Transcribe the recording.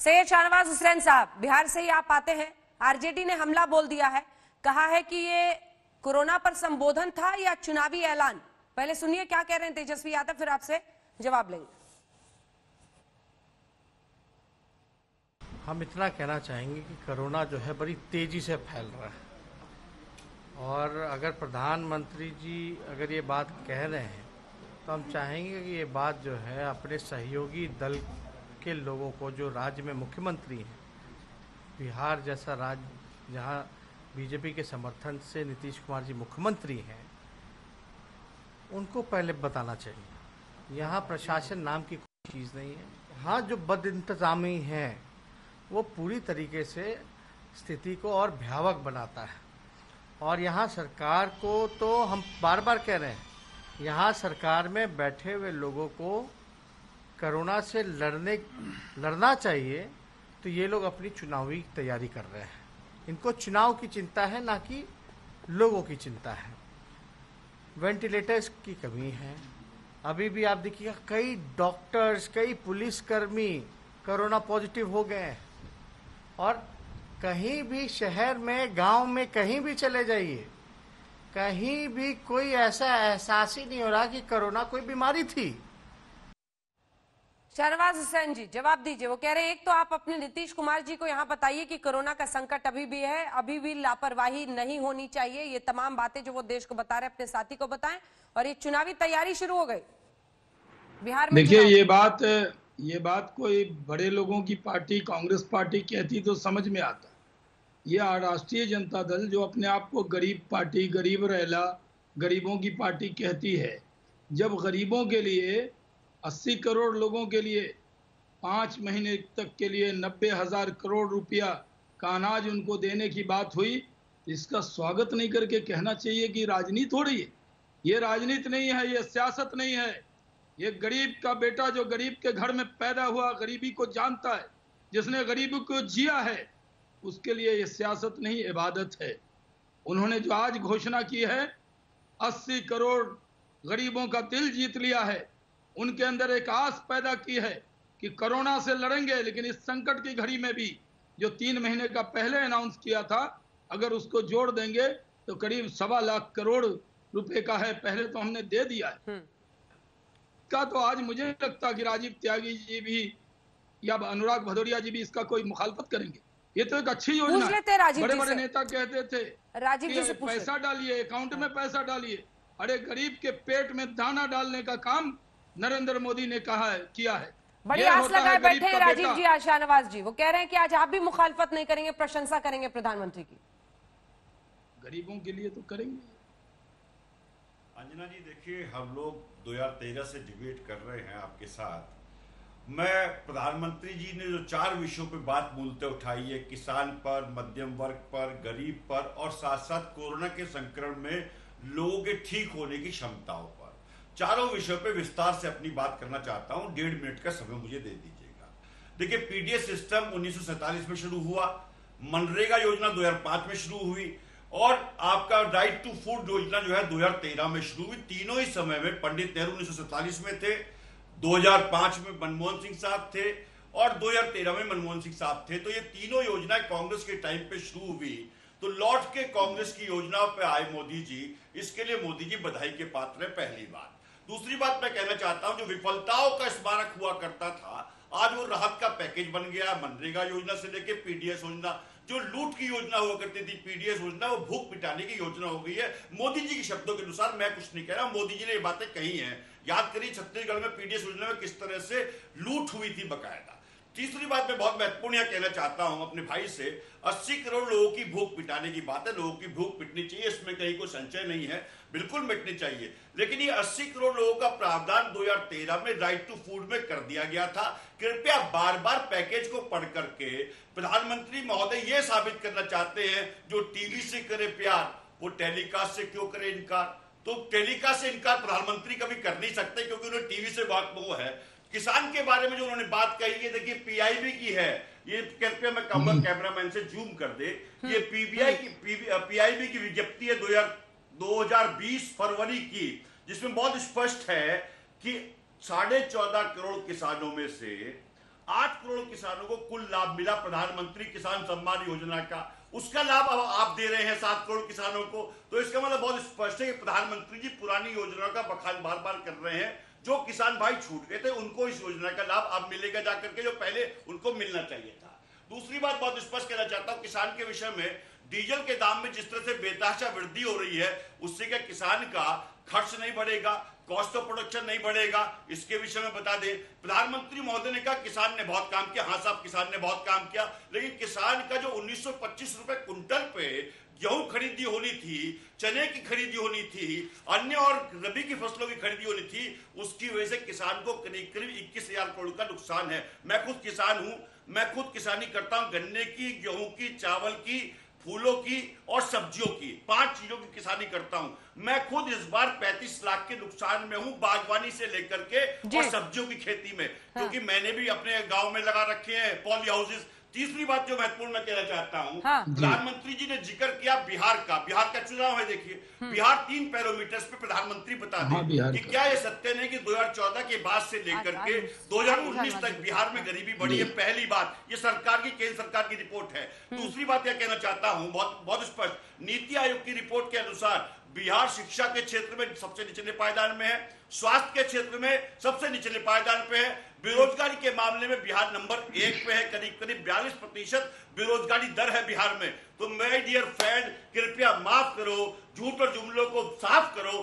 सैयद शाहनवाज हुसैन साहब, बिहार से ही आप आते हैं। आरजेडी ने हमला बोल दिया है, कहा है कि ये कोरोना पर संबोधन था या चुनावी ऐलान। पहले सुनिए क्या कह रहे हैं तेजस्वी यादव, फिर आपसे जवाब लेंगे। हम इतना कहना चाहेंगे कि कोरोना जो है बड़ी तेजी से फैल रहा है, और अगर प्रधानमंत्री जी अगर ये बात कह रहे हैं तो हम चाहेंगे कि ये बात जो है अपने सहयोगी दल के लोगों को, जो राज्य में मुख्यमंत्री हैं, बिहार जैसा राज्य जहां बीजेपी के समर्थन से नीतीश कुमार जी मुख्यमंत्री हैं, उनको पहले बताना चाहिए। यहाँ प्रशासन नाम की कोई चीज़ नहीं है। हाँ, जो बदइंतजामी है वो पूरी तरीके से स्थिति को और भयावह बनाता है। और यहाँ सरकार को तो हम बार बार कह रहे हैं, यहाँ सरकार में बैठे हुए लोगों को कोरोना से लड़ना चाहिए, तो ये लोग अपनी चुनावी तैयारी कर रहे हैं। इनको चुनाव की चिंता है, ना कि लोगों की चिंता है। वेंटिलेटर्स की कमी है। अभी भी आप देखिएगा कई डॉक्टर्स, कई पुलिसकर्मी कोरोना पॉजिटिव हो गए हैं। और कहीं भी शहर में, गांव में, कहीं भी चले जाइए, कहीं भी कोई ऐसा एहसास ही नहीं हो रहा कि कोरोना कोई बीमारी थी। शाहनवाज हुसैन जी जवाब दीजिए। वो कह रहे हैं, एक तो आप अपने नीतीश कुमार जी को यहाँ बताइए कि कोरोना का संकट अभी भी है, अभी भी लापरवाही नहीं होनी चाहिए। ये तमाम बातें जो वो देश को बता रहे हैं अपने साथी को बताएं। और ये चुनावी तैयारी शुरू हो गई बिहार में। देखिए, ये बात कोई बड़े लोगों की पार्टी कांग्रेस पार्टी कहती तो समझ में आता। ये राष्ट्रीय जनता दल जो अपने आप को गरीब पार्टी, गरीब रहला, गरीबों की पार्टी कहती है, जब गरीबों के लिए 80 करोड़ लोगों के लिए 5 महीने तक के लिए 90,000 करोड़ रुपया का अनाज उनको देने की बात हुई, इसका स्वागत नहीं करके कहना चाहिए कि राजनीति हो रही है। ये राजनीति नहीं है, ये सियासत नहीं है। ये गरीब का बेटा जो गरीब के घर में पैदा हुआ, गरीबी को जानता है, जिसने गरीबी को जिया है, उसके लिए ये सियासत नहीं, इबादत है। उन्होंने जो आज घोषणा की है, 80 करोड़ गरीबों का दिल जीत लिया है, उनके अंदर एक आस पैदा की है कि कोरोना से लड़ेंगे, लेकिन इस संकट की घड़ी में भी जो 3 महीने का पहले अनाउंस किया था, अगर उसको जोड़ देंगे तो करीब 1.25 लाख करोड़ रुपए का है। पहले तो हमने दे दिया है का, तो आज मुझे नहीं लगता कि राजीव त्यागी जी भी या अनुराग भदौरिया जी भी इसका कोई मुखालफत करेंगे। ये तो एक अच्छी योजना है। बड़े बड़े नेता कहते थे राजीव जी से पैसा डालिए, अकाउंट में पैसा डालिए। अरे गरीब के पेट में दाना डालने का काम नरेंद्र मोदी ने किया है। बड़ी आस लगाए बैठे हैं राजीव जी। शाहनवाज जी वो कह रहे हैं कि आज आप भी मुखालफत नहीं करेंगे, प्रशंसा करेंगे प्रधानमंत्री की। गरीबों के लिए तो करेंगे। अंजना जी देखिए, हम लोग 2013 से डिबेट कर रहे हैं आपके साथ। मैं प्रधानमंत्री जी ने जो 4 विषयों पे बात मूलतः उठाई है, किसान पर, मध्यम वर्ग पर, गरीब पर और साथ साथ कोरोना के संक्रमण में लोगों के ठीक होने की क्षमताओं पर, चारों विषयों पे विस्तार से अपनी बात करना चाहता हूं। 1.5 मिनट का समय मुझे दे दीजिएगा। देखिए, पीडीएस सिस्टम 1947 में शुरू हुआ, मनरेगा योजना 2005 में शुरू हुई और आपका राइट टू फूड योजना जो है 2013 में शुरू हुई। तीनों ही समय में पंडित नेहरू 1947 में थे, 2005 में मनमोहन सिंह साहब थे और 2013 में मनमोहन सिंह साहब थे। तो ये तीनों योजनाएं कांग्रेस के टाइम पे शुरू हुई, तो लौट के कांग्रेस की योजनाओं पे आए मोदी जी। इसके लिए मोदी जी बधाई के पात्र है, पहली बात। दूसरी बात मैं कहना चाहता हूं, जो विफलताओं का स्मारक हुआ करता था, आज वो राहत का पैकेज बन गया। मनरेगा योजना से लेके पीडीएस योजना, जो लूट की योजना हुआ करती थी पीडीएस योजना, वो भूख मिटाने की योजना हो गई है। मोदी जी के शब्दों के अनुसार, मैं कुछ नहीं कह रहा, मोदी जी ने ये बातें कही हैं। याद करिए छत्तीसगढ़ में पीडीएस योजना में किस तरह से लूट हुई थी बकायदा। तीसरी बात मैं बहुत महत्वपूर्ण यह कहना चाहता हूं अपने भाई से, 80 करोड़ लोगों की भूख मिटाने की बात है। लोगों की भूख मिटनी चाहिए, इसमें कहीं कोई संशय नहीं है, बिल्कुल मिटनी चाहिए। लेकिन ये 80 करोड़ लोगों का प्रावधान 2013 में राइट टू फूड में कर दिया गया था। कृपया बार बार पैकेज को पढ़ करके प्रधानमंत्री महोदय ये साबित करना चाहते हैं, जो टीवी से करे प्यार वो टेलीकास्ट से क्यों करे इनकार। तो टेलीकास्ट से इनकार प्रधानमंत्री कभी कर नहीं सकते, क्योंकि उन्हें टीवी से बहुत मोह है। किसान के बारे में जो उन्होंने बात कही है, देखिए पीआईबी की है, ये कृपया मैं कहूंगा कैमरामैन से जूम कर दे। ये पीआईबी की विज्ञप्ति है 2020 फरवरी की, जिसमें बहुत स्पष्ट है कि 14.5 करोड़ किसानों में से 8 करोड़ किसानों को कुल लाभ मिला प्रधानमंत्री किसान सम्मान योजना का, उसका लाभ अब आप दे रहे हैं 7 करोड़ किसानों को। तो इसका मतलब बहुत स्पष्ट है कि प्रधानमंत्री जी पुरानी योजनाओं का बखान बार बार कर रहे हैं। जो किसान भाई छूट गए थे उनको इस योजना का लाभ अब मिलेगा जाकर के, जो पहले उनको मिलना चाहिए था। दूसरी बात बहुत स्पष्ट कहना चाहता हूं किसान के विषय में, डीजल के दाम में जिस तरह से बेतहाशा वृद्धि हो रही है उससे क्या किसान का खर्च नहीं बढ़ेगा, कॉस्ट ऑफ प्रोडक्शन नहीं बढ़ेगा। इसके विषय में बता दें, प्रधानमंत्री महोदय ने कहा किसान ने बहुत काम किया। हाँ साहब, किसान ने बहुत काम किया, लेकिन किसान का जो 1925 रुपए कुंटल पे गेहूं खरीदी होनी थी, चने की खरीदी होनी थी, अन्य और रबी की फसलों की खरीदी होनी थी, उसकी वजह से किसान को करीब करीब 21,000 करोड़ का नुकसान है। मैं खुद किसान हूं, मैं खुद किसानी करता हूं, गन्ने की, गेहूं की, चावल की, फूलों की और सब्जियों की, 5 चीजों की किसानी करता हूं। मैं खुद इस बार 35 लाख के नुकसान में हूं, बागवानी से लेकर के और सब्जियों की खेती में, क्योंकि मैंने भी अपने गांव में लगा रखे हैं पॉली हाउसेस। तीसरी बात जो महत्वपूर्ण मैं कहना चाहता हूं, प्रधानमंत्री जी ने जिक्र किया बिहार का चुनाव है। देखिए बिहार 3 पैरामीटर्स पे प्रधानमंत्री बता दें कि क्या ये सत्य नहीं कि 2014 के बाद से लेकर के 2019 तक बिहार में गरीबी बढ़ी है। पहली बात, ये सरकार की, केंद्र सरकार की रिपोर्ट है। दूसरी बात यह कहना चाहता हूं बहुत स्पष्ट, नीति आयोग की रिपोर्ट के अनुसार बिहार शिक्षा के क्षेत्र में सबसे निचले पायदान में है, स्वास्थ्य के क्षेत्र में सबसे निचले पायदान पे है, बेरोजगारी के मामले में बिहार नंबर 1 पे है, करीब करीब 42% बेरोजगारी दर है बिहार में। तो माय डियर फ्रेंड, कृपया माफ करो, झूठ और जुमलों को साफ करो।